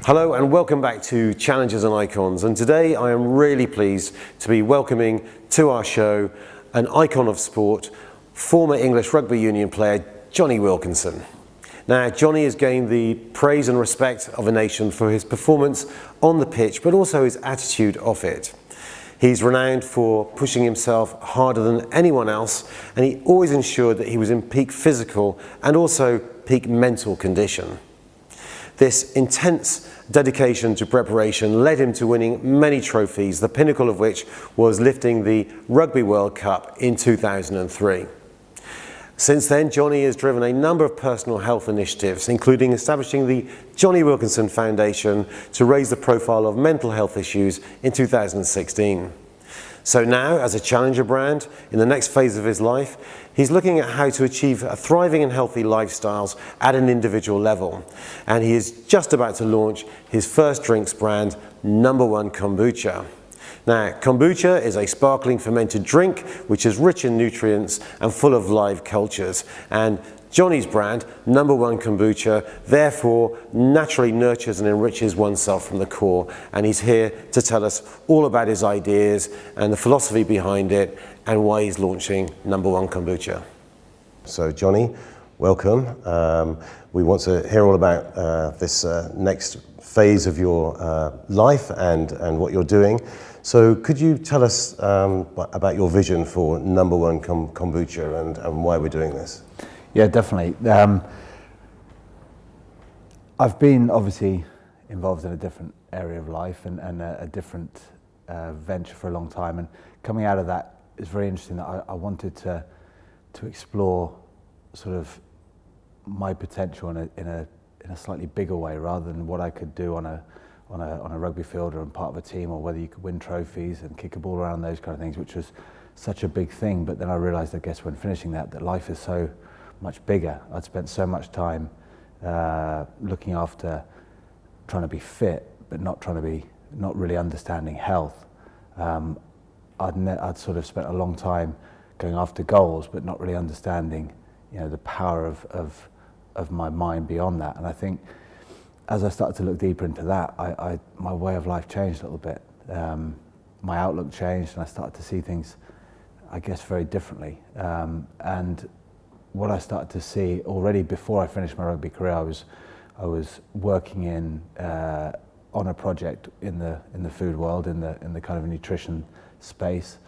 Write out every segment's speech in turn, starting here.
Hello and welcome back to Challenges and Icons, and today I am really pleased to be welcoming to our show an icon of sport, former English rugby union player Jonny Wilkinson. Now Jonny has gained the praise and respect of a nation for his performance on the pitch, but also his attitude off it. He's renowned for pushing himself harder than anyone else, and he always ensured that he was in peak physical and also peak mental condition. This intense dedication to preparation led him to winning many trophies, the pinnacle of which was lifting the Rugby World Cup in 2003. Since then, Jonny has driven a number of personal health initiatives, including establishing the Jonny Wilkinson Foundation to raise the profile of mental health issues in 2016. So now, as a challenger brand, in the next phase of his life, he's looking at how to achieve a thriving and healthy lifestyles at an individual level. And he is just about to launch his first drinks brand, No. 1 Kombucha. Now, kombucha is a sparkling fermented drink which is rich in nutrients and full of live cultures. And Jonny's brand, No. 1 Kombucha, therefore naturally nurtures and enriches oneself from the core. And he's here to tell us all about his ideas and the philosophy behind it and why he's launching No. 1 Kombucha. So Jonny, welcome. We want to hear all about this next phase of your life and what you're doing. So could you tell us about your vision for No. 1 Kombucha and why we're doing this? Yeah, definitely. I've been obviously involved in a different area of life and a different venture for a long time, and coming out of that is very interesting. That I wanted to explore sort of my potential in a slightly bigger way, rather than what I could do on a rugby field or in part of a team, or whether you could win trophies and kick a ball around, those kind of things, which was such a big thing. But then I realised, I guess, when finishing that life is so much bigger. I'd spent so much time looking after trying to be fit, but not really understanding health. I'd sort of spent a long time going after goals, but not really understanding, the power of my mind beyond that. And I think as I started to look deeper into that, my way of life changed a little bit. My outlook changed, and I started to see things, I guess, very differently. And what I started to see already before I finished my rugby career, I was working on a project in the food world, in the kind of nutrition space,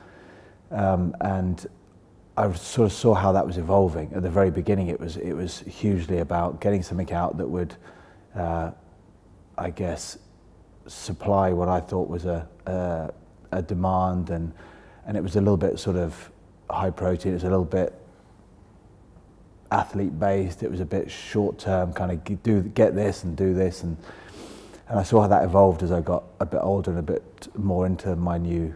and I sort of saw how that was evolving. At the very beginning, it was hugely about getting something out that would, I guess, supply what I thought was a demand, and it was a little bit sort of high protein. It was a little bit athlete based. It was a bit short term, kind of get this and do this, and I saw how that evolved as I got a bit older and a bit more into my new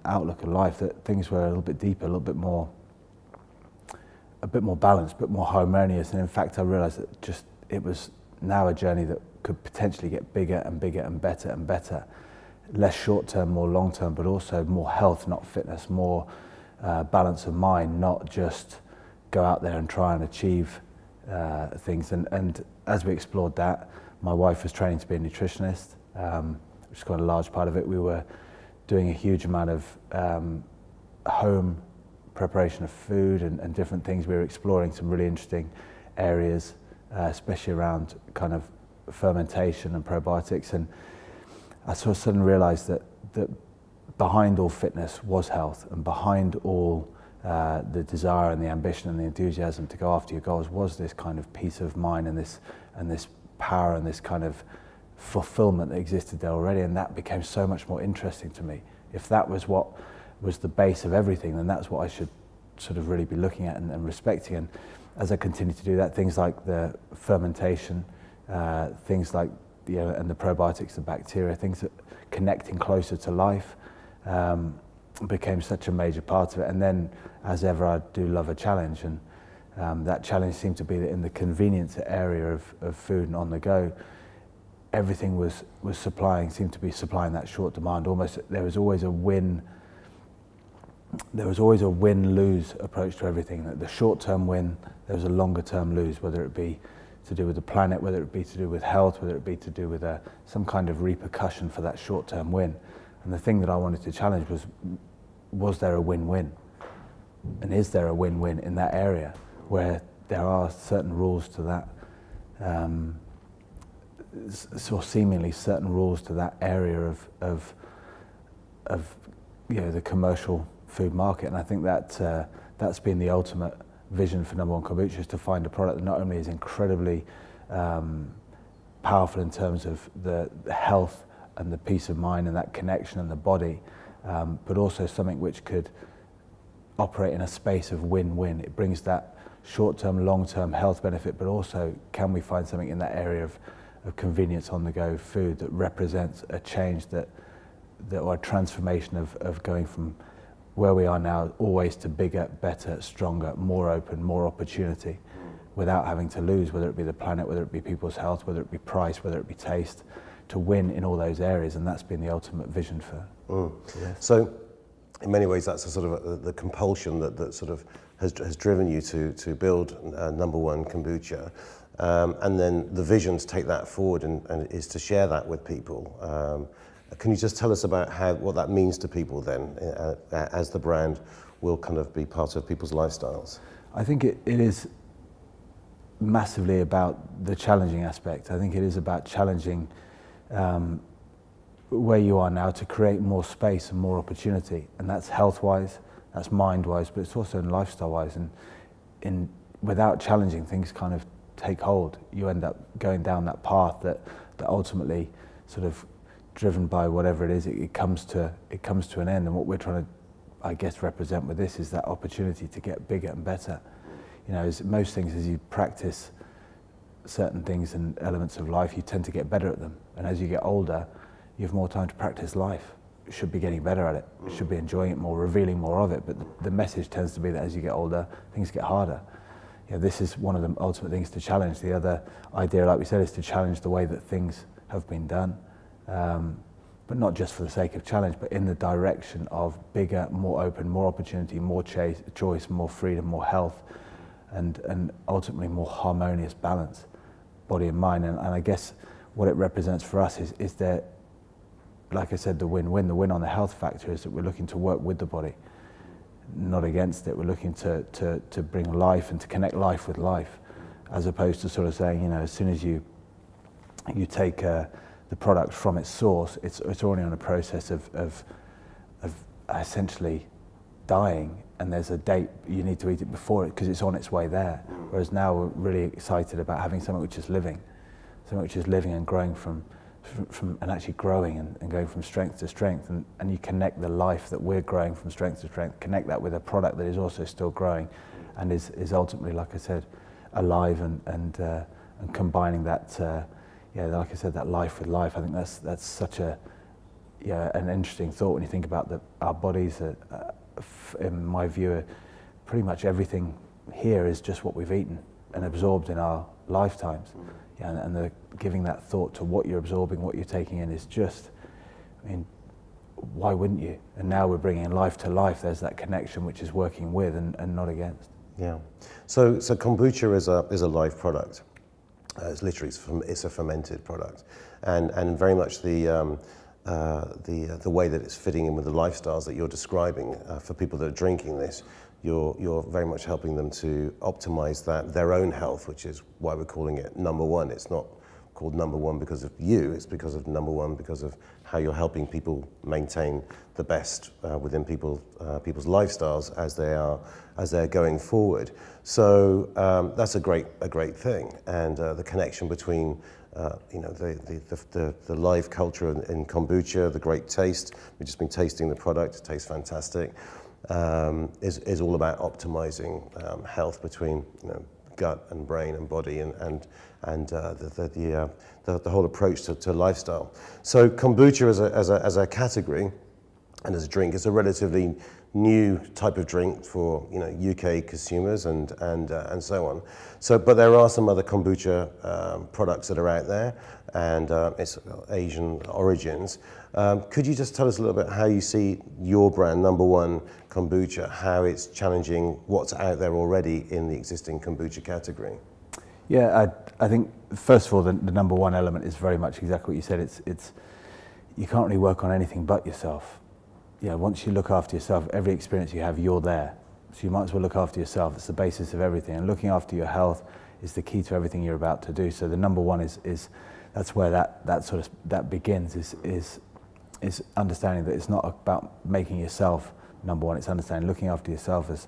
outlook of life, that things were a little bit deeper, a bit more balanced, a bit more harmonious. And in fact, I realized that it was now a journey that could potentially get bigger and bigger and better, less short term, more long term, but also more health, not fitness, more balance of mind, not just go out there and try and achieve things. And as we explored that, my wife was training to be a nutritionist, which is quite a large part of it. We were doing a huge amount of home preparation of food and different things. We were exploring some really interesting areas, especially around kind of fermentation and probiotics. And I sort of suddenly realized that behind all fitness was health, and behind all the desire and the ambition and the enthusiasm to go after your goals was this kind of peace of mind and this power and this kind of fulfillment that existed there already. And that became so much more interesting to me. If that was what was the base of everything, then that's what I should sort of really be looking at and respecting. And as I continue to do that, things like the fermentation, things like and the probiotics, the bacteria, things that connecting closer to life, became such a major part of it. And then, as ever, I do love a challenge, and That challenge seemed to be that in the convenience area of food and on the go, everything was seemed to be supplying that short demand. Almost there was always a win-lose approach to everything. That the short-term win, there was a longer-term lose, whether it be to do with the planet, whether it be to do with health, whether it be to do with some kind of repercussion for that short-term win. And the thing that I wanted to challenge was there a win-win? And is there a win-win in that area where there are certain rules to that, or seemingly certain rules to that area of the commercial food market? And I think that that's been the ultimate vision for Number One Kombucha, is to find a product that not only is incredibly powerful in terms of the health and the peace of mind and that connection and the body, but also something which could operate in a space of win-win. It brings that short-term, long-term health benefit, but also can we find something in that area of convenience on-the-go food that represents a change or a transformation of going from where we are now always to bigger, better, stronger, more open, more opportunity, without having to lose, whether it be the planet, whether it be people's health, whether it be price, whether it be taste, to win in all those areas. And that's been the ultimate vision for yes. So in many ways that's a sort of the compulsion that sort of has driven you to build Number One Kombucha, and then the vision to take that forward and is to share that with people. Can you just tell us about what that means to people then, as the brand will kind of be part of people's lifestyles? I think it is massively about the challenging aspect. I think it is about challenging where you are now to create more space and more opportunity. And that's health-wise, that's mind-wise, but it's also in lifestyle-wise. And without challenging, things kind of take hold. You end up going down that path that ultimately sort of, driven by whatever it is, it comes to an end. And what we're trying to, I guess, represent with this is that opportunity to get bigger and better. You know, as most things, as you practice certain things and elements of life, you tend to get better at them. And as you get older, you have more time to practice life. You should be getting better at it. You should be enjoying it more, revealing more of it. But the message tends to be that as you get older, things get harder. You know, this is one of the ultimate things to challenge. The other idea, like we said, is to challenge the way that things have been done. But not just for the sake of challenge, but in the direction of bigger, more open, more opportunity, more choice, more freedom, more health, and ultimately more harmonious balance, body and mind. And I guess what it represents for us is that, like I said, the win-win. The win on the health factor is that we're looking to work with the body, not against it. We're looking to bring life and to connect life with life, as opposed to sort of saying, you know, as soon as you take the product from its source, it's already on a process of essentially dying, and there's a date you need to eat it before it because it's on its way there. Whereas now we're really excited about having something which is living, and growing from and actually growing and going from strength to strength, and you connect the life that we're growing from strength to strength, connect that with a product that is also still growing and is ultimately, like I said, alive and combining that. Like I said, that life with life. I think that's such an interesting thought when you think about our bodies. In my view, pretty much everything here is just what we've eaten and absorbed in our lifetimes. And giving that thought to what you're absorbing, what you're taking in is just, I mean, why wouldn't you? And now we're bringing life to life. There's that connection which is working with and not against. Yeah. So kombucha is a live product. It's literally it's a fermented product, and very much the way that it's fitting in with the lifestyles that you're describing for people that are drinking this. You're very much helping them to optimize their own health, which is why we're calling it Number One. It's not called Number One because of you. It's because of Number One because of how you're helping people maintain the best within people's lifestyles as they're going forward. So that's a great thing, and the connection between the live culture in kombucha, the great taste. We've just been tasting the product; it tastes fantastic. Is all about optimizing health between gut and brain and body and the whole approach to lifestyle. So kombucha as a category and as a drink is a relatively new type of drink for UK consumers and so on. So, but there are some other kombucha products that are out there, and it's Asian origins. Could you just tell us a little bit how you see your brand, Number One Kombucha, how it's challenging what's out there already in the existing kombucha category? Yeah, I think first of all the number one element is very much exactly what you said. It's you can't really work on anything but yourself. Once you look after yourself, every experience you have, you're there. So you might as well look after yourself. It's the basis of everything. And looking after your health is the key to everything you're about to do. So the number one is that's where that begins, is understanding that it's not about making yourself number one. It's understanding looking after yourself as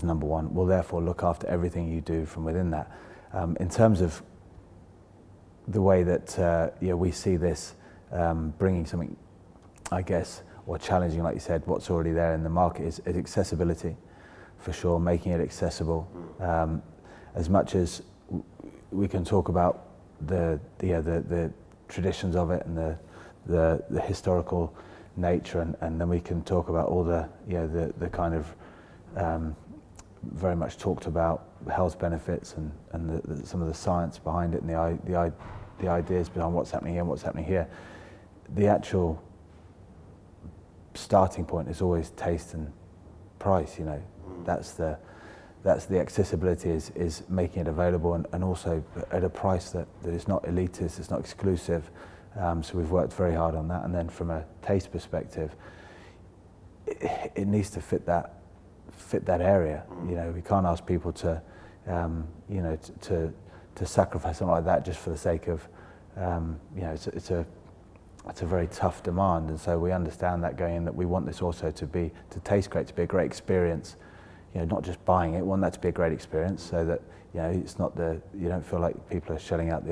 number one will therefore look after everything you do from within that. In terms of the way that we see this bringing something, I guess, or challenging, like you said, what's already there in the market is accessibility, for sure, making it accessible. As much as we can talk about the traditions of it and the historical nature, and then we can talk about all the kind of very much talked about health benefits and some of the science behind it and the ideas behind what's happening here and what's happening here. The actual starting point is always taste and price. That's the accessibility is making it available and also at a price that is not elitist, it's not exclusive. So we've worked very hard on that, and then from a taste perspective, it needs to fit that area. We can't ask people to sacrifice something like that just for the sake of it's a very tough demand, and so we understand that going in, that we want this also to taste great, to be a great experience. Not just buying it, we want that to be a great experience, so that it's not you don't feel like people are shelling out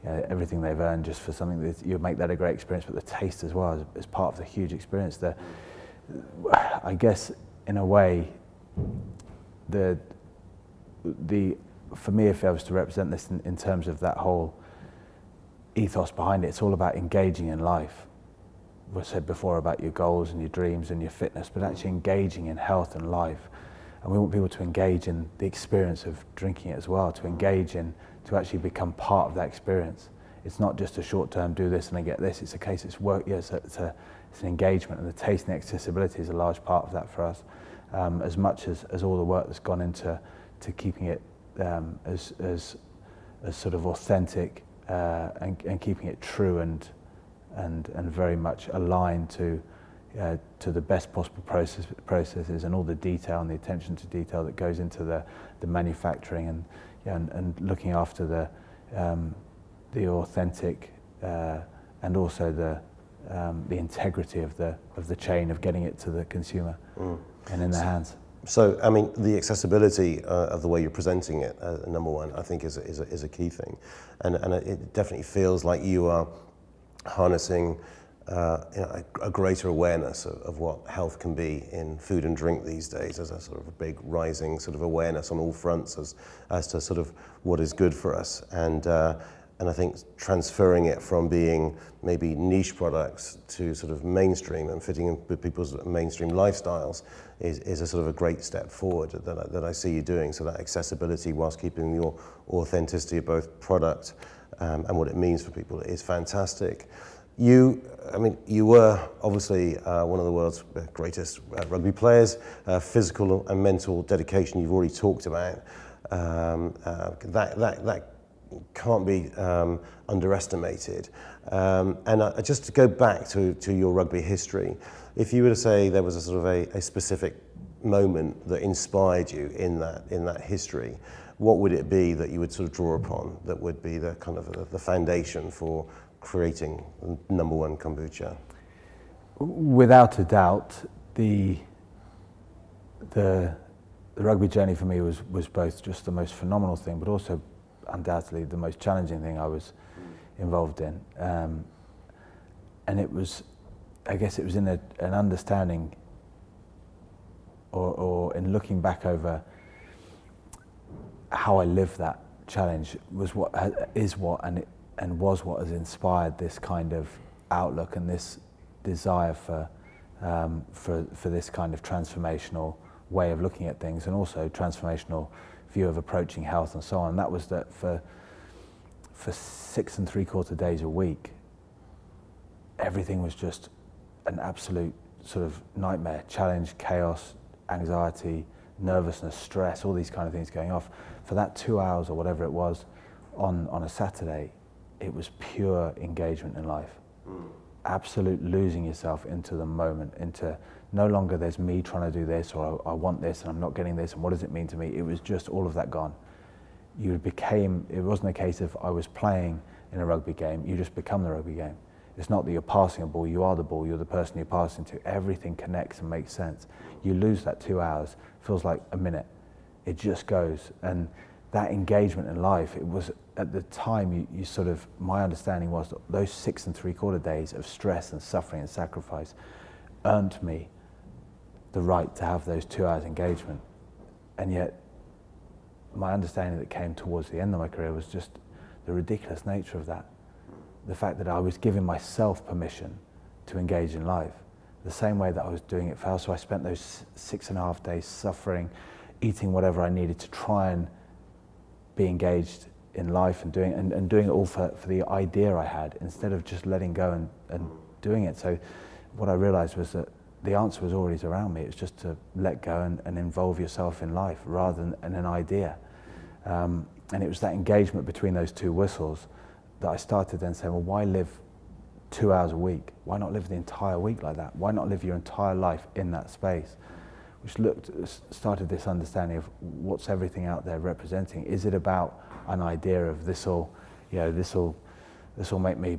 everything they've earned just for something that you make that a great experience, but the taste as well is part of the huge experience. I guess in a way, for me, if I was to represent this in terms of that whole ethos behind it, it's all about engaging in life. We said before about your goals and your dreams and your fitness, but actually engaging in health and life. And we want people to engage in the experience of drinking it as well, to actually become part of that experience. It's not just a short-term do this and I get this. It's a case, it's work. It's an engagement, and the taste and the accessibility is a large part of that for us. As much as all the work that's gone into keeping it as sort of authentic and keeping it true and very much aligned to the best possible processes and all the detail and the attention to detail that goes into the manufacturing and looking after the authentic and also the integrity of the chain of getting it to the consumer and in their hands. So, I mean, the accessibility of the way you're presenting it, number one, I think is a key thing, and it definitely feels like you are harnessing a greater awareness of what health can be in food and drink these days. There's a sort of a big rising sort of awareness on all fronts as to sort of what is good for us, and I think transferring it from being maybe niche products to sort of mainstream and fitting in with people's mainstream lifestyles is a sort of a great step forward that I see you doing. So that accessibility whilst keeping your authenticity of both product and what it means for people is fantastic. You were obviously one of the world's greatest rugby players. Physical and mental dedication you've already talked about. That can't be underestimated. And just to go back to your rugby history, if you were to say there was a sort of a specific moment that inspired you in that history, what would it be that you would sort of draw upon that would be the kind of the foundation for creating number one kombucha? Without a doubt, the rugby journey for me was both just the most phenomenal thing, but also undoubtedly the most challenging thing I was involved in. And it was, I guess it was in an understanding or in looking back over how I lived that challenge was what has inspired this kind of outlook and this desire for for this kind of transformational way of looking at things, and also transformational view of approaching health and so on. And that was that for 6 3/4 days a week, everything was just an absolute sort of nightmare, challenge, chaos, anxiety, nervousness, stress, all these kind of things going off. For that 2 hours or whatever it was on a Saturday, it was pure engagement in life. Absolute losing yourself into the moment, into no longer there's me trying to do this, or I want this and I'm not getting this, and what does it mean to me? It was just all of that gone. It wasn't a case of I was playing in a rugby game, you just become the rugby game. It's not that you're passing a ball, you are the ball, you're the person you're passing to. Everything connects and makes sense. You lose that 2 hours, feels like a minute. It just goes. And that engagement in life, it was, at the time, you sort of, my understanding was that those 6 3/4 days of stress and suffering and sacrifice earned me the right to have those 2 hours engagement. And yet, my understanding that came towards the end of my career was just the ridiculous nature of that. The fact that I was giving myself permission to engage in life, the same way that I was doing it for health. So I spent those 6.5 days suffering, eating whatever I needed to try and be engaged in life, and doing it all for the idea I had, instead of just letting go and doing it. So what I realized was that the answer was always around me. It was just to let go and involve yourself in life rather than in an idea. And it was that engagement between those two whistles that I started then saying, well, why live 2 hours a week? Why not live the entire week like that? Why not live your entire life in that space? Which started this understanding of what's everything out there representing. Is it about an idea of this'll make me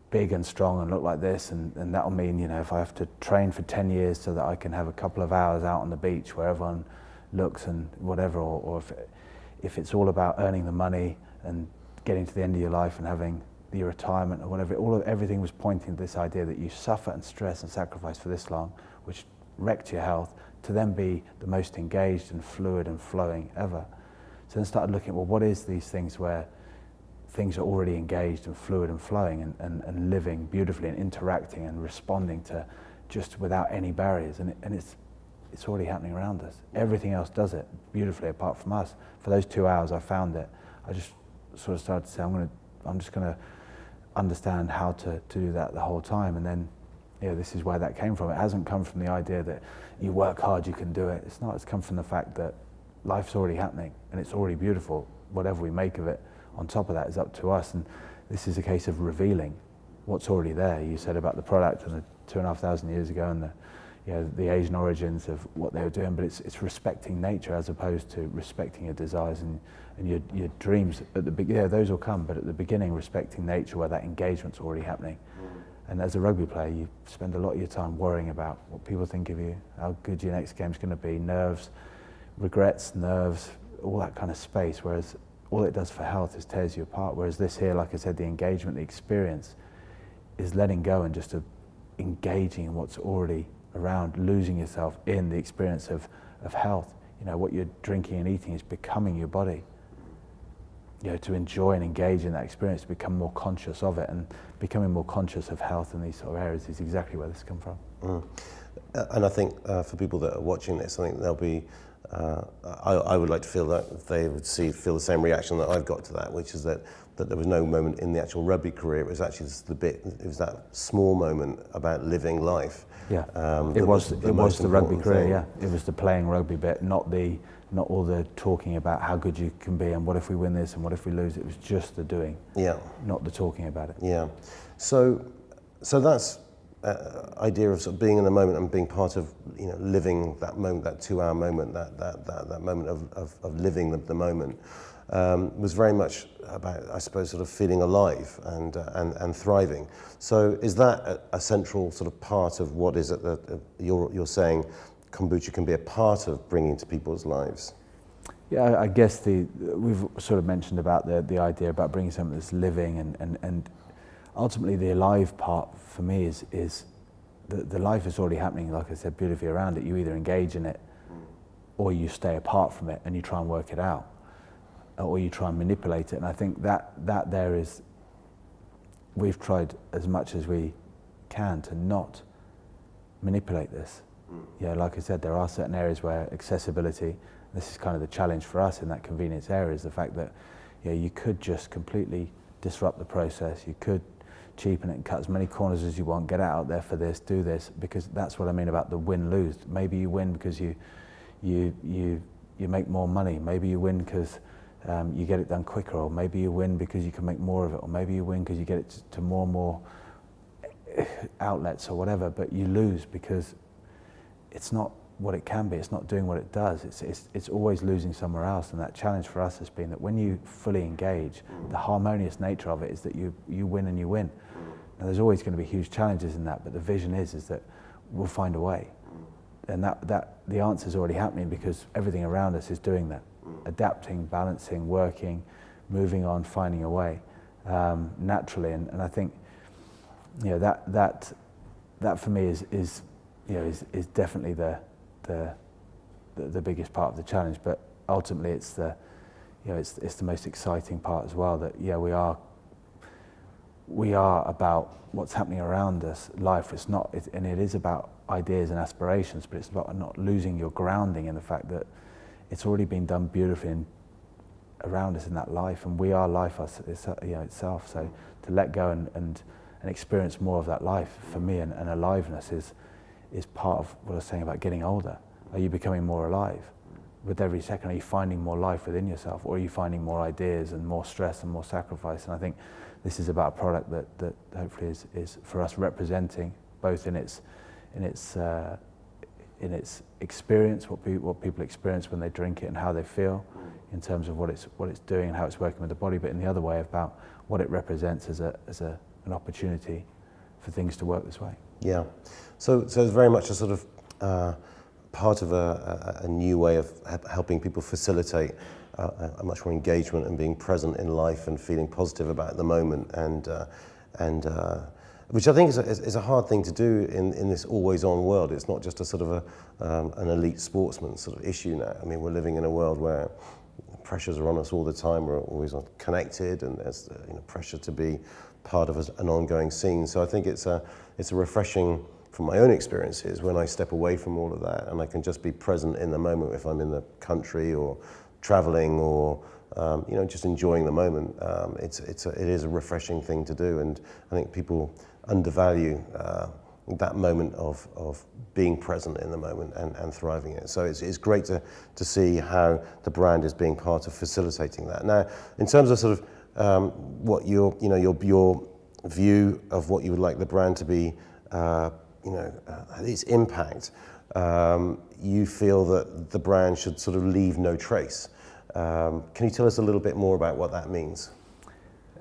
big and strong and look like this, and that'll mean, if I have to train for 10 years so that I can have a couple of hours out on the beach where everyone looks and whatever, or if it's all about earning the money and getting to the end of your life and having your retirement or whatever, everything was pointing to this idea that you suffer and stress and sacrifice for this long, which wrecked your health, to then be the most engaged and fluid and flowing ever. So then started looking at, well, what is these things where things are already engaged and fluid and flowing and living beautifully and interacting and responding to just without any barriers, and it's already happening around us. Everything else does it beautifully apart from us. For those 2 hours I found it. I just sort of started to say, I'm just going to understand how to do that the whole time. And then, this is where that came from. It hasn't come from the idea that you work hard, you can do it. It's not. It's come from the fact that life's already happening and it's already beautiful. Whatever we make of it on top of that is up to us. And this is a case of revealing what's already there. You said about the product and the 2,500 years ago and the Asian origins of what they were doing, but it's respecting nature as opposed to respecting your desires and your dreams at the beginning. Those will come, but at the beginning, respecting nature where that engagement's already happening. And as a rugby player, you spend a lot of your time worrying about what people think of you, how good your next game's going to be, nerves, regrets, all that kind of space, whereas all it does for health is tears you apart. Whereas this here, like I said, the engagement, the experience is letting go and just engaging in what's already around, losing yourself in the experience of health. What you're drinking and eating is becoming your body. To enjoy and engage in that experience, to become more conscious of it, and becoming more conscious of health in these sort of areas is exactly where this comes from. And I think for people that are watching this, I think they'll be, I would like to feel that they would feel the same reaction that I've got to that, which is that there was no moment in the actual rugby career. It was actually just it was that small moment about living life. Yeah, it was the rugby career. Yeah, it was the playing rugby bit, not all the talking about how good you can be and what if we win this and what if we lose. It was just the doing. Yeah, not the talking about it. Yeah, so that's idea of sort of being in the moment and being part of living that moment, that 2 hour moment, that moment of living the moment. Was very much about, I suppose, sort of feeling alive and thriving. So is that a central sort of part of what is it that you're saying kombucha can be a part of bringing to people's lives? Yeah, I guess we've sort of mentioned about the idea about bringing something that's living and ultimately the alive part for me is the life is already happening, like I said, beautifully around it. You either engage in it or you stay apart from it and you try and work it out, or you try and manipulate it. And I think that there is, we've tried as much as we can to not manipulate this. Yeah, like I said, there are certain areas where accessibility, this is kind of the challenge for us in that convenience area, is the fact that you could just completely disrupt the process. You could cheapen it and cut as many corners as you want, get it out there for this, do this, because that's what I mean about the win-lose. Maybe you win because you make more money. Maybe you win because you get it done quicker, or maybe you win because you can make more of it, or maybe you win because you get it to more and more outlets or whatever, but you lose because it's not what it can be, it's not doing what it does, it's always losing somewhere else. And that challenge for us has been that when you fully engage, the harmonious nature of it is that you win and you win. Now there's always going to be huge challenges in that, but the vision is that we'll find a way. And that the answer is already happening because everything around us is doing that. Adapting, balancing, working, moving on, finding a way naturally. And I think that for me is definitely the biggest part of the challenge. But ultimately, it's the most exciting part as well. That we are about what's happening around us. Life, and it is about ideas and aspirations, but it's about not losing your grounding in the fact that it's already been done beautifully around us in that life, and we are life itself. So to let go and experience more of that life for me and aliveness is part of what I was saying about getting older. Are you becoming more alive? With every second, are you finding more life within yourself, or are you finding more ideas and more stress and more sacrifice? And I think this is about a product that hopefully is for us representing both in its experience, what people experience when they drink it and how they feel in terms of what it's doing and how it's working with the body, but in the other way about what it represents as an opportunity for things to work this way. Yeah, so it's very much a sort of part of a new way of helping people facilitate a much more engagement and being present in life and feeling positive about the moment, and which I think is a hard thing to do in this always-on world. It's not just a sort of an elite sportsman sort of issue now. I mean, we're living in a world where pressures are on us all the time. We're always connected, and there's pressure to be part of an ongoing scene. So I think it's a refreshing, from my own experiences, when I step away from all of that and I can just be present in the moment. If I'm in the country or traveling or just enjoying the moment, it is a refreshing thing to do. And I think people undervalue that moment of being present in the moment and thriving it. So it's great to see how the brand is being part of facilitating that. Now, in terms of sort of what your view of what you would like the brand to be, its impact, you feel that the brand should sort of leave no trace. Can you tell us a little bit more about what that means?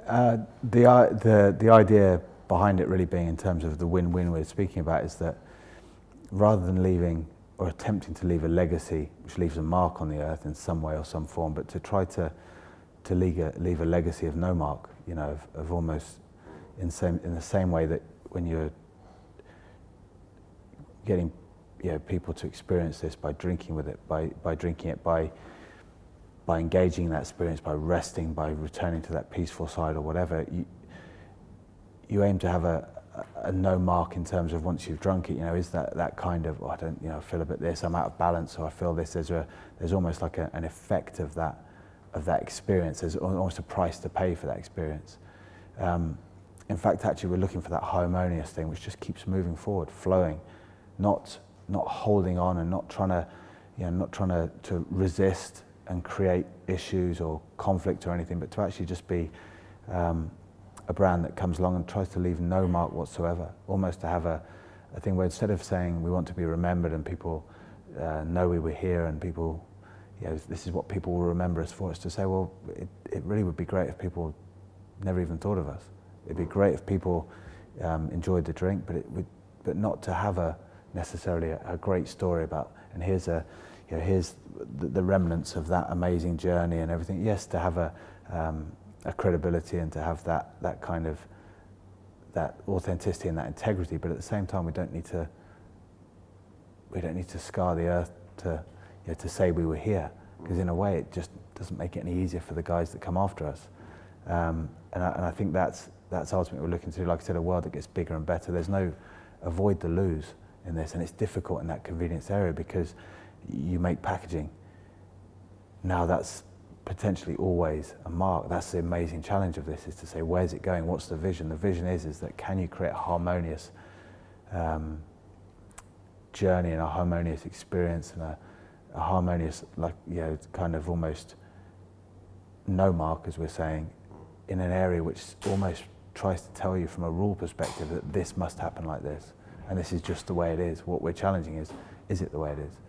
The idea behind it really being in terms of the win-win we're speaking about is that rather than leaving or attempting to leave a legacy which leaves a mark on the earth in some way or some form, but to try to leave a legacy of no mark, of almost in the same way that when you're getting people to experience this by drinking with it, by drinking it, by engaging in that experience, by resting, by returning to that peaceful side or whatever, you aim to have a no mark in terms of once you've drunk it, is that kind of, I don't, I feel a bit this, I'm out of balance, or I feel this. There's almost like an effect of that experience. There's almost a price to pay for that experience. In fact, actually, we're looking for that harmonious thing which just keeps moving forward, flowing, not holding on and not trying to resist and create issues or conflict or anything, but to actually just be a brand that comes along and tries to leave no mark whatsoever. Almost to have a thing where instead of saying we want to be remembered and people know we were here and people, this is what people will remember us for, it's to say, well, it really would be great if people never even thought of us. It'd be great if people enjoyed the drink, but not to have necessarily a great story about, and here's the remnants of that amazing journey and everything. Yes, to have a credibility and to have that kind of that authenticity and that integrity, but at the same time we don't need to scar the earth to say we were here, because in a way it just doesn't make it any easier for the guys that come after us. And I think that's ultimately what we're looking to do. Like I said, a world that gets bigger and better. There's no avoid the lose. in this, and it's difficult in that convenience area because you make packaging. Now that's potentially always a mark. That's the amazing challenge of this, is to say, where's it going? What's the vision? The vision is that can you create a harmonious journey and a harmonious experience and a harmonious, like, kind of almost no mark, as we're saying, in an area which almost tries to tell you from a rule perspective that this must happen like this, and this is just the way it is. What we're challenging is it the way it is?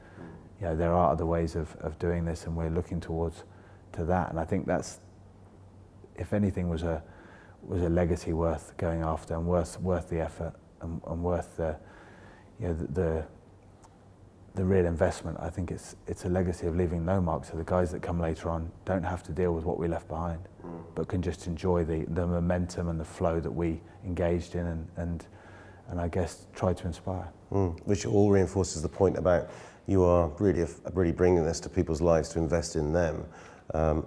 There are other ways of doing this, and we're looking towards to that. And I think that's, if anything, was a legacy worth going after, and worth the effort, and worth the real investment. I think it's a legacy of leaving no mark, so the guys that come later on don't have to deal with what we left behind, but can just enjoy the momentum and the flow that we engaged in, and I guess try to inspire. Which all reinforces the point about you are really bringing this to people's lives to invest in them,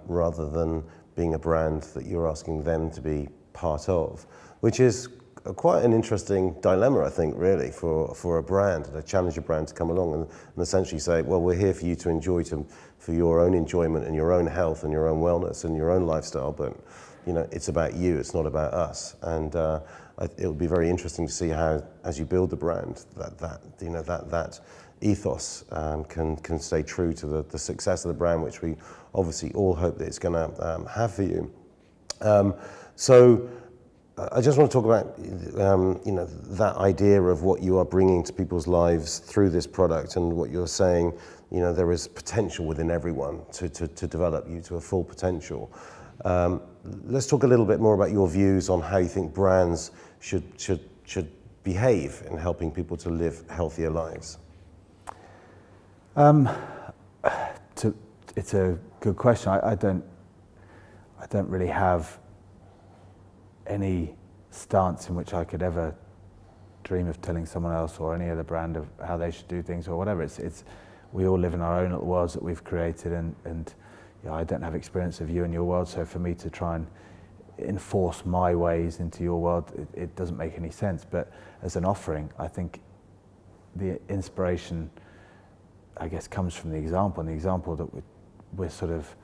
rather than being a brand that you're asking them to be part of, which is quite an interesting dilemma, I think, really, for a brand, a challenger brand, to come along and essentially say, well, we're here for you to enjoy, for your own enjoyment and your own health and your own wellness and your own lifestyle, but it's about you, it's not about us. And it would be very interesting to see how, as you build the brand, that ethos can stay true to the success of the brand, which we obviously all hope that it's going to have for you. So I just want to talk about that idea of what you are bringing to people's lives through this product, and what you're saying, there is potential within everyone to develop you to a full potential. Let's talk a little bit more about your views on how you think brands should behave in helping people to live healthier lives. It's a good question. I don't really have any stance in which I could ever dream of telling someone else or any other brand of how they should do things or whatever. We all live in our own little worlds that we've created, and I don't have experience of you and your world, so for me to try and enforce my ways into your world, it doesn't make any sense. But as an offering, I think the inspiration, I guess, comes from the example, and the example that we're sort of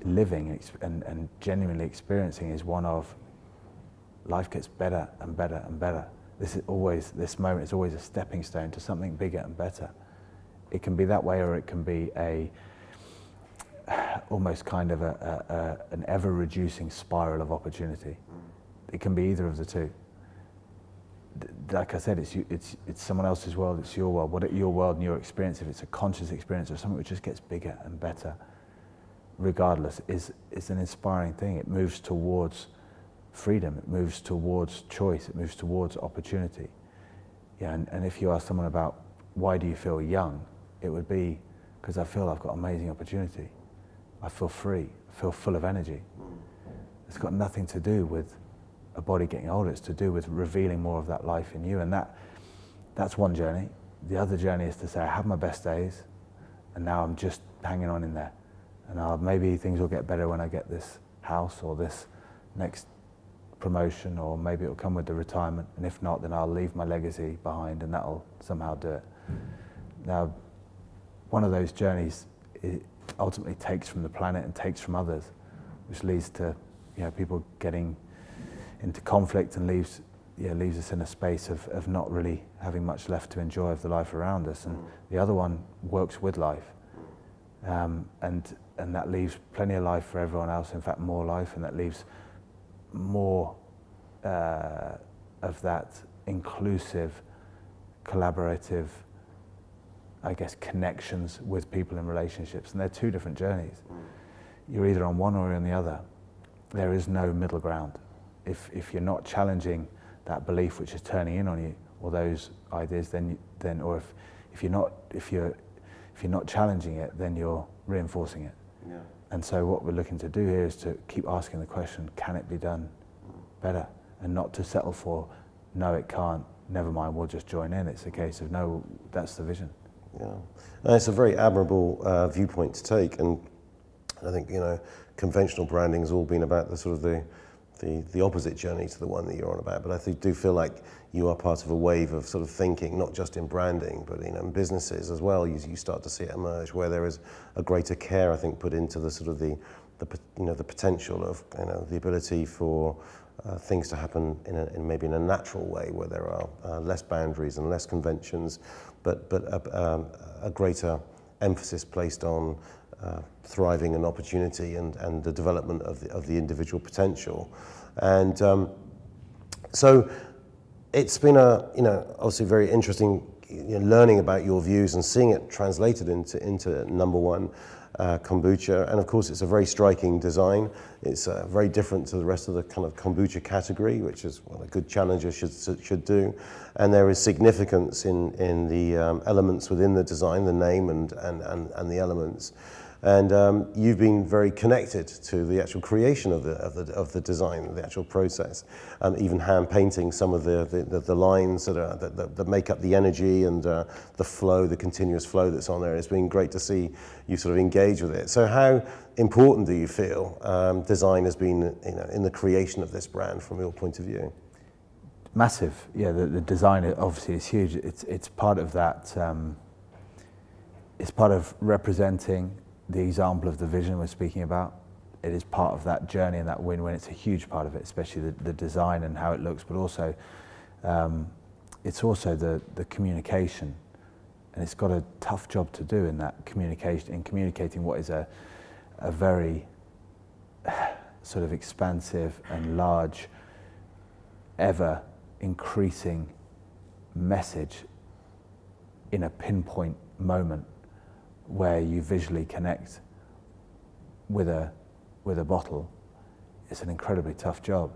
living and genuinely experiencing is one of life gets better and better and better. This moment is always a stepping stone to something bigger and better. It can be that way, or it can be almost kind of an ever-reducing spiral of opportunity. It can be either of the two. Like I said, it's someone else's world, it's your world. What your world and your experience, if it's a conscious experience of something which just gets bigger and better, regardless, is an inspiring thing. It moves towards freedom, it moves towards choice, it moves towards opportunity. And if you ask someone about why do you feel young, it would be because I feel I've got amazing opportunity. I feel free, I feel full of energy. It's got nothing to do with a body getting older, it's to do with revealing more of that life in you, and that's one journey. The other journey is to say, I have my best days, and now I'm just hanging on in there. And maybe things will get better when I get this house or this next promotion, or maybe it'll come with the retirement, and if not, then I'll leave my legacy behind and that'll somehow do it. Now, one of those journeys ultimately takes from the planet and takes from others, which leads to people getting into conflict and leaves us in a space of not really having much left to enjoy of the life around us. And the other one works with life, and that leaves plenty of life for everyone else, in fact more life, and that leaves more of that inclusive, collaborative, I guess, connections with people in relationships. And they're two different journeys. You're either on one or you're on the other. There is no middle ground. If you're not challenging that belief which is turning in on you, or those ideas, then or if you're not challenging it, then you're reinforcing it. Yeah. And so what we're looking to do here is to keep asking the question, can it be done better? And not to settle for, no, it can't, never mind, we'll just join in. It's a case of, no, that's the vision. Yeah, and it's a very admirable viewpoint to take, and I think conventional branding has all been about the sort of the the opposite journey to the one that you're on about. But I do feel like you are part of a wave of sort of thinking, not just in branding, but in businesses as well. You start to see it emerge where there is a greater care, I think, put into the sort of the potential of the ability for things to happen in maybe in a natural way, where there are less boundaries and less conventions, but a greater emphasis placed on thriving and opportunity and the development of the individual potential. And so it's been obviously very interesting learning about your views and seeing it translated into number one kombucha. And of course it's a very striking design. It's very different to the rest of the kind of kombucha category, which is what a good challenger should do. And there is significance in the elements within the design, the name and the elements. And you've been very connected to the actual creation of the design, the actual process, even hand painting some of the lines that make up the energy and the flow, the continuous flow that's on there. It's been great to see you sort of engage with it. So how important do you feel design has been in the creation of this brand from your point of view? Massive, yeah. The design obviously is huge. It's part of that. It's part of representing the example of the vision we're speaking about. It is part of that journey and that win-win. It's a huge part of it, especially the design and how it looks, but also it's also the communication, and it's got a tough job to do in that communication, in communicating what is a very sort of expansive and large, ever increasing message in a pinpoint moment where you visually connect with a bottle. It's an incredibly tough job,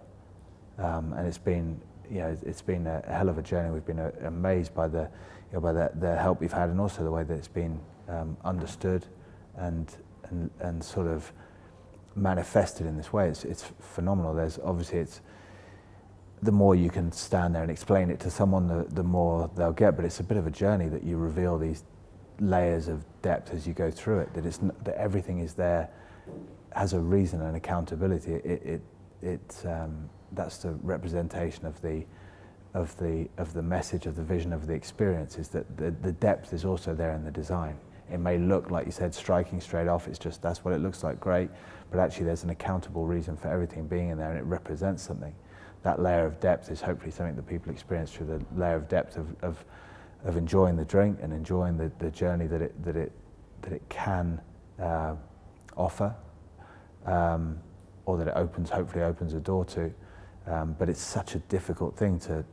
and it's been a hell of a journey. We've been amazed by the help we've had, and also the way that it's been understood and sort of manifested in this way. It's phenomenal. There's obviously the more you can stand there and explain it to someone, the more they'll get. But it's a bit of a journey that you reveal these layers of depth as you go through it, that everything is there, has a reason and accountability. That's the representation of the message, of the vision, of the experience, is that the depth is also there in the design. It may look, like you said, striking straight off, it's just that's what it looks like, great, but actually there's an accountable reason for everything being in there, and it represents something. That layer of depth is hopefully something that people experience through the layer of depth of enjoying the drink and enjoying the journey that it can offer, or that it hopefully opens a door to. But it's such a difficult thing to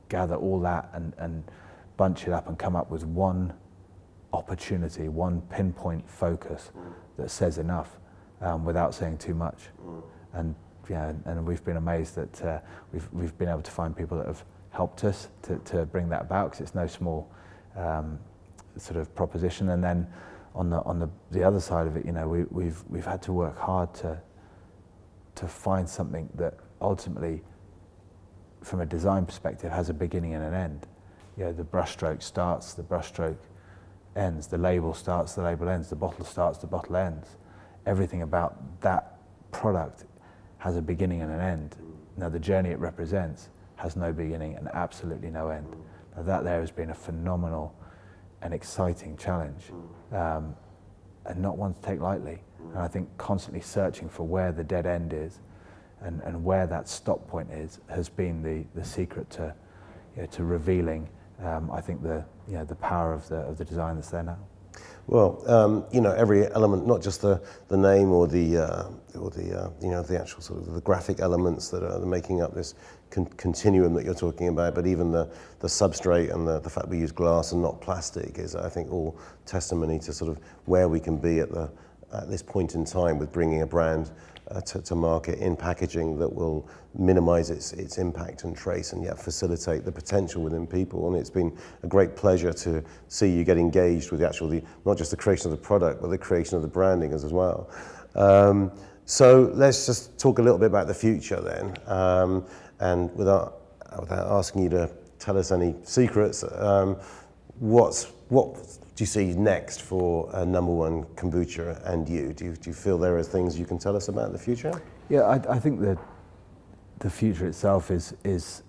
gather all that and bunch it up and come up with one opportunity, one pinpoint focus that says enough without saying too much. And we've been amazed that we've been able to find people that have helped us to bring that about, because it's no small sort of proposition. And then on the other side of it, we've had to work hard to find something that ultimately, from a design perspective, has a beginning and an end. The brushstroke starts, the brushstroke ends, the label starts, the label ends, the bottle starts, the bottle ends. Everything about that product has a beginning and an end. Now the journey it represents has no beginning and absolutely no end. Now that there has been a phenomenal and exciting challenge, and not one to take lightly. And I think constantly searching for where the dead end is and where that stop point is has been the secret to revealing I think the power of the design that's there now. Well, every element, not just the name or the actual sort of the graphic elements that are making up this continuum that you're talking about, but even the substrate and the fact we use glass and not plastic is, I think, all testimony to sort of where we can be at this point in time with bringing a brand to market in packaging that will minimize its impact and trace, and yet facilitate the potential within people. And it's been a great pleasure to see you get engaged with not just the creation of the product, but the creation of the branding as well. So let's just talk a little bit about the future then. And without asking you to tell us any secrets, what do you see next for number one kombucha and you? Do you feel there are things you can tell us about the future? Yeah, I think that the future itself is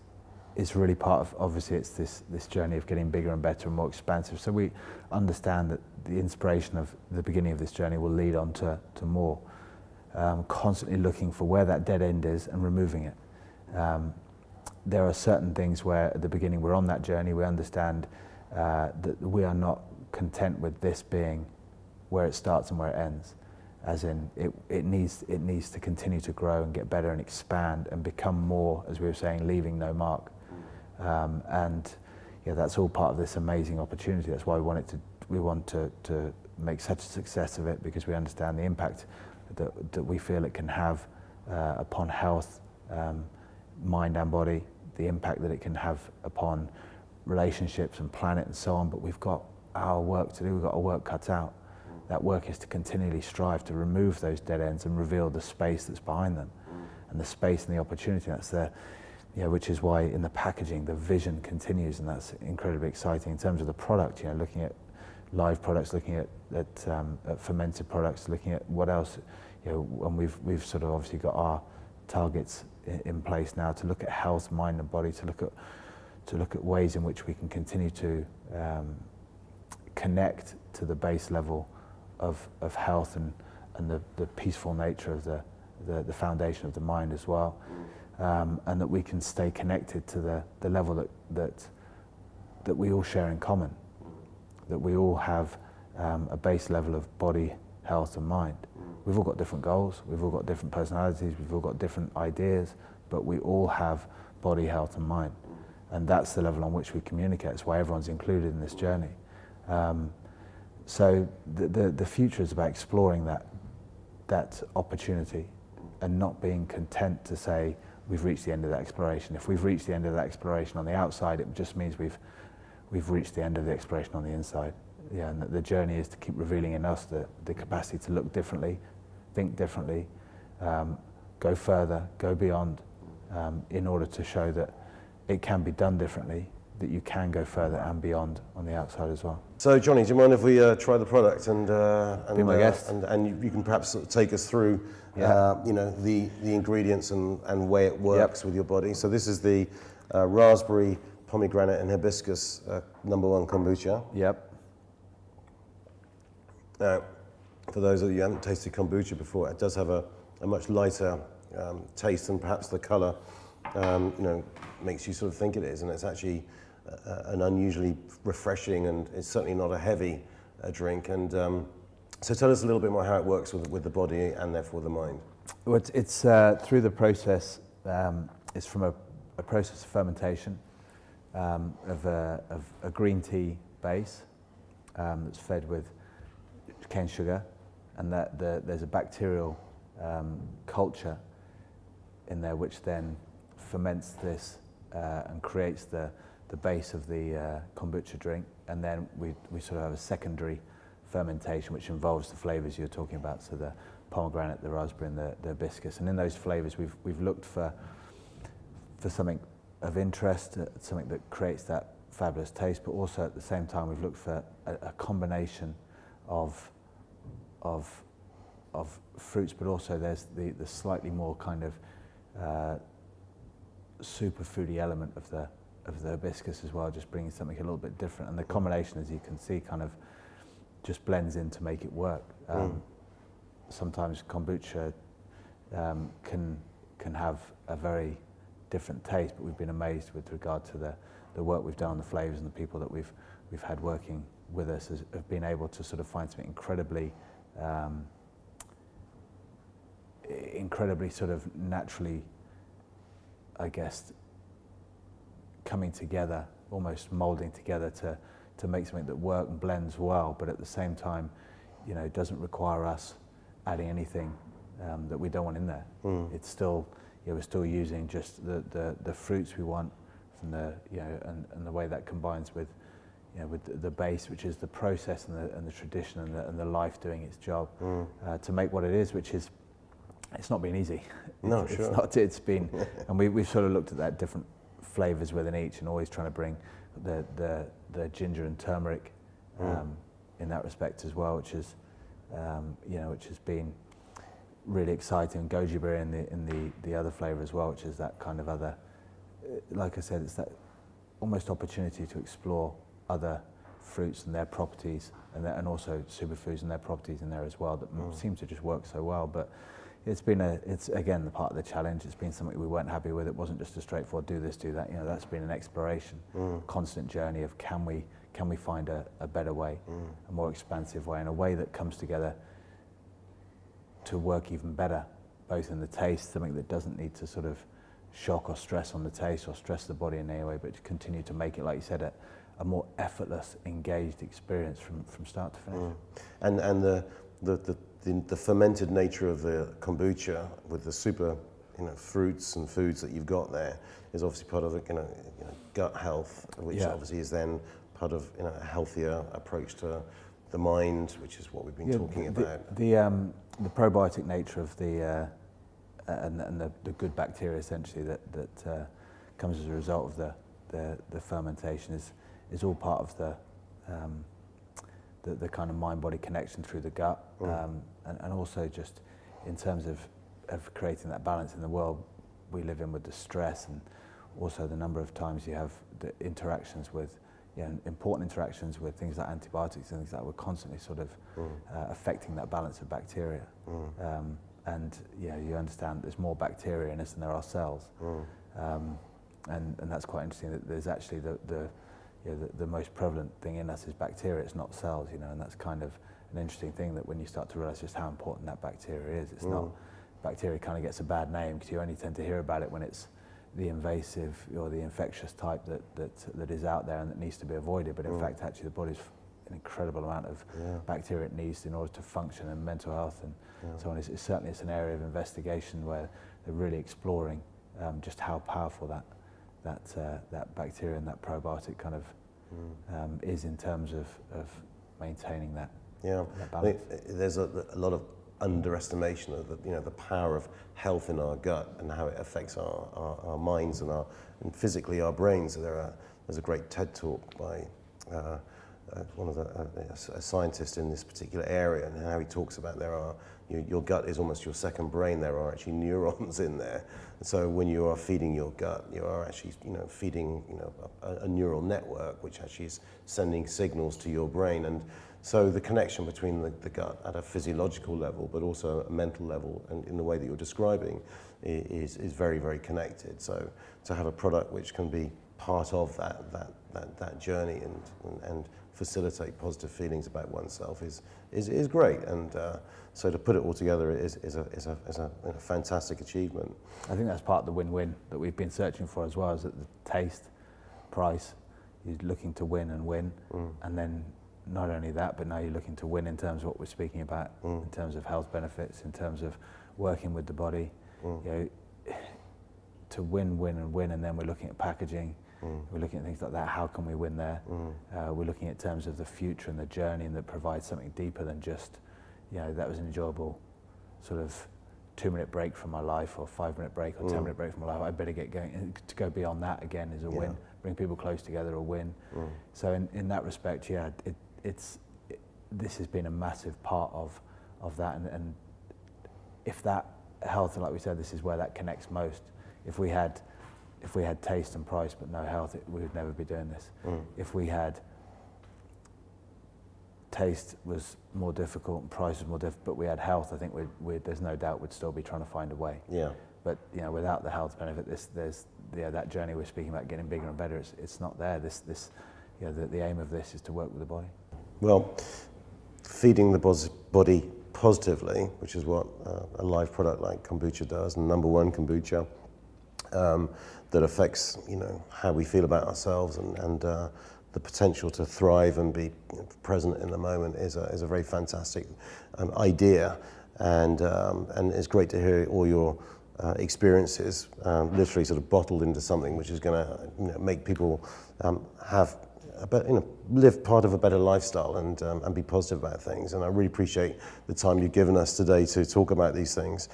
really part of, obviously it's this journey of getting bigger and better and more expansive. So we understand that the inspiration of the beginning of this journey will lead on to more. Constantly looking for where that dead end is and removing it. There are certain things where at the beginning we're on that journey, we understand that we are not content with this being where it starts and where it ends. As in, it needs to continue to grow and get better and expand and become more, as we were saying, leaving no mark. And yeah, that's all part of this amazing opportunity. That's why we want to make such a success of it, because we understand the impact that we feel it can have upon health, mind and body, the impact that it can have upon relationships and planet and so on. But we've got our work to do, we've got our work cut out. That work is to continually strive to remove those dead ends and reveal the space that's behind them, and the space and the opportunity that's there. Yeah, which is why in the packaging the vision continues, and that's incredibly exciting. In terms of the product, looking at live products, looking at fermented products, looking at what else, and we've sort of obviously got our targets in place now to look at health, mind and body, to look at ways in which we can continue to connect to the base level of health and the peaceful nature of the foundation of the mind as well, and that we can stay connected to the level that we all share in common, that we all have a base level of body, health and mind. We've all got different goals, we've all got different personalities, we've all got different ideas, but we all have body, health and mind. And that's the level on which we communicate. That's why everyone's included in this journey. So the future is about exploring that opportunity and not being content to say we've reached the end of that exploration. If we've reached the end of that exploration on the outside, it just means we've reached the end of the exploration on the inside. Yeah, and the journey is to keep revealing in us the capacity to look differently, think differently, go further, go beyond, in order to show that it can be done differently, that you can go further and beyond on the outside as well. So Jonny, do you mind if we try the product and be my guest? And you can perhaps sort of take us through the ingredients and way it works with your body. So this is the raspberry, pomegranate and hibiscus #1 kombucha. Yep. Now, for those of you who haven't tasted kombucha before, it does have a much lighter taste, and perhaps the colour makes you sort of think it is, and it's actually an unusually refreshing, and it's certainly not a heavy drink. And so tell us a little bit more how it works with the body and therefore the mind. Well, it's through the process. It's from a process of fermentation of a green tea base that's fed with cane sugar, and there's a bacterial culture in there which then ferments this and creates the base of the kombucha drink. And then we sort of have a secondary fermentation which involves the flavors you're talking about, so the pomegranate, the raspberry and the hibiscus. And in those flavors we've looked for something of interest, something that creates that fabulous taste, but also at the same time we've looked for a combination of fruits, but also there's the slightly more kind of superfoody element of the hibiscus as well, just bringing something a little bit different. And the combination, as you can see, kind of just blends in to make it work. Sometimes kombucha can have a very different taste, but we've been amazed with regard to the work we've done on the flavors, and the people that we've had working with us have been able to sort of find something incredibly sort of naturally, I guess, coming together, almost moulding together to make something that works and blends well, but at the same time, it doesn't require us adding anything that we don't want in there. It's still, we're still using just the fruits we want from and the way that combines with with the base, which is the process and the tradition and the life doing its job to make what it is, which is, it's not been easy. No, sure. It's not. It's been, and we've sort of looked at that different flavors within each, and always trying to bring the ginger and turmeric in that respect as well, which is which has been really exciting. Goji berry in the other flavour as well, which is that kind of other, like I said, it's that almost opportunity to explore other fruits and their properties, and also superfoods and their properties in there as well that seem to just work so well. But it's again the part of the challenge. It's been something we weren't happy with. It wasn't just a straightforward do this, do that. You know, that's been an exploration, constant journey of can we find a better way, a more expansive way, and a way that comes together to work even better, both in the taste, something that doesn't need to sort of shock or stress on the taste or stress the body in any way, but to continue to make it, like you said, a more effortless, engaged experience from start to finish. And the fermented nature of the kombucha with the super, fruits and foods that you've got there is obviously part of the gut health, which obviously is then part of a healthier approach to the mind, which is what we've been talking about. The probiotic nature of the and the good bacteria essentially that comes as a result of the fermentation is all part of the kind of mind-body connection through the gut, and also just in terms of creating that balance in the world we live in with the stress, and also the number of times you have the interactions with important interactions with things like antibiotics and things like that. We're constantly sort of affecting that balance of bacteria. And you understand there's more bacteria in us than there are cells, and that's quite interesting. That there's actually the most prevalent thing in us is bacteria. It's not cells, and that's kind of an interesting thing. That when you start to realise just how important that bacteria is, it's not bacteria kind of gets a bad name because you only tend to hear about it when it's the invasive or the infectious type that is out there and that needs to be avoided. But in fact, actually, the body's an incredible amount of bacteria it needs in order to function, and mental health and so on. It's certainly an area of investigation where they're really exploring just how powerful that bacteria and that probiotic kind of is in terms of maintaining that balance. There's a lot of underestimation of the power of health in our gut and how it affects our minds and physically our brains. There's a great TED talk by one of a scientist in this particular area, and how he talks about your gut is almost your second brain. There are actually neurons in there. So when you are feeding your gut, you are actually feeding a neural network which actually is sending signals to your brain. And so the connection between the gut at a physiological level, but also a mental level, and in the way that you're describing, is very, very connected. So to have a product which can be part of that journey and facilitate positive feelings about oneself is great. And so to put it all together is a fantastic achievement. I think that's part of the win-win that we've been searching for as well, is that the taste, price, you're looking to win and win, and then not only that, but now you're looking to win in terms of what we're speaking about, in terms of health benefits, in terms of working with the body, to win, and then we're looking at packaging. We're looking at things like that. How can we win there? We're looking at terms of the future and the journey, and that provides something deeper than just, that was an enjoyable sort of 2-minute break from my life, or 5-minute break, or 10-minute break from my life. I better get going. And to go beyond that again is a win. Bring people close together, a win. So in that respect, this has been a massive part of that. And if that health, like we said, this is where that connects most. If we had taste and price but no health, we would never be doing this. If we had taste was more difficult and price was more difficult, but we had health, I think there's no doubt we'd still be trying to find a way. But without the health benefit, there's that journey we're speaking about, getting bigger and better. It's not there. The aim of this is to work with the body. Well, feeding the body positively, which is what a live product like kombucha does, and number one kombucha. That affects how we feel about ourselves, and the potential to thrive and be present in the moment is a very fantastic idea, and it's great to hear all your experiences literally sort of bottled into something which is going to make people have live part of a better lifestyle and be positive about things. And I really appreciate the time you've given us today to talk about these things.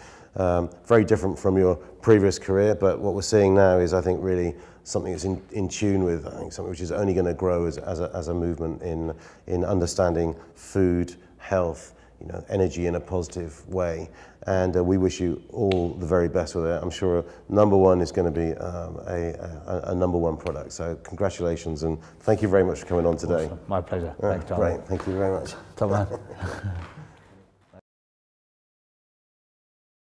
Very different from your previous career, but what we're seeing now is, I think, really something that's in tune with, I think, something which is only going to grow as a movement in understanding food, health, energy in a positive way. And we wish you all the very best with it. I'm sure number one is going to be a number one product. So congratulations, and thank you very much for coming on today. Awesome. My pleasure. Thanks, John. Great, thank you very much. Top man.